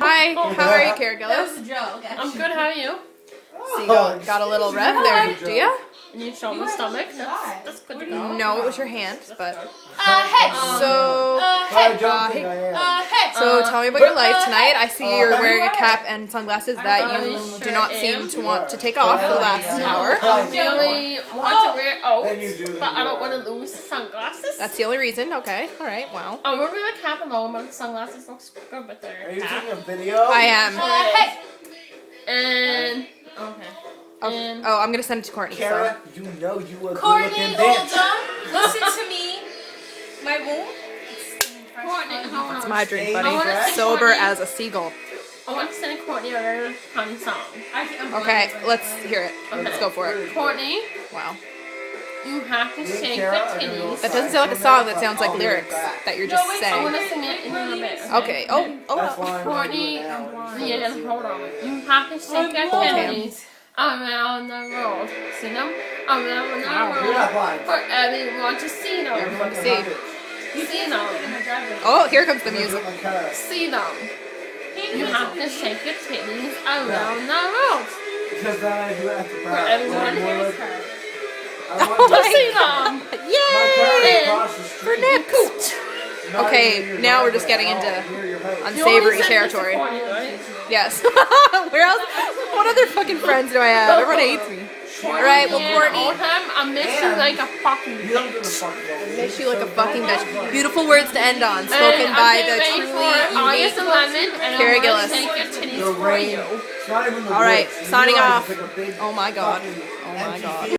Hi, how are you, Kara That was Gillis? a joke, actually. I'm good, how are you? So you got a little rev there, do ya? And you show my stomach, that's good to go. No, it was your hand, but... Hey! So, Hey! hey. So tell me about your life tonight. I see you're wearing a cap and sunglasses that you do not seem to want to take off for the last hour. I really want to wear oats, but I don't want to lose the sunglasses. That's the only reason. Okay, alright, wow. I'm wearing the cap alone, but the sunglasses looks good with their Are you cap. taking a video? I am. Hey! And, okay. And, Oh, I'm gonna send it to Courtney. So. Kara, you know you a Courtney, good-looking hold bitch. on. Listen to me. My womb. Courtney, hold on. It's my drink, I wanna buddy. sing Sober Courtney. as a seagull. I want to sing Courtney a very funny song. Okay, let's hear it. Let's go for it. Courtney, Wow. you have to shake Kara, your are you gonna titties. That doesn't sound like a song, that sounds like Oh, lyrics back. that you're just I saying. want to sing it in a little bit. Okay, oh, That's why I'm Courtney, yeah, hold on. You have to shake your Hold him. titties around the world. See them? Around the You're not world. blind. For everyone to see them. Everyone to see. See them. Oh, here comes the music. See them. You have to shake your titties around the world. Because then I do have to For brag. everyone to I see them. Yay! For Nick! Okay, now we're just getting into unsavory territory. Courtney, right? Yes. Where else? What other fucking friends do I have? Everyone hates me. Alright, well, And Courtney, all time, I miss you like a fucking You don't give a bitch. fuck about me. miss you like a fucking bitch. Beautiful words to end on, spoken And by I'm the getting ready truly for August unique. 11th, and Kara I want Gillis. to take your titties The for rain. you. It's not even the Alright, woods. You signing realize off. it's like a big Oh my god. fucking Oh my empty god. field.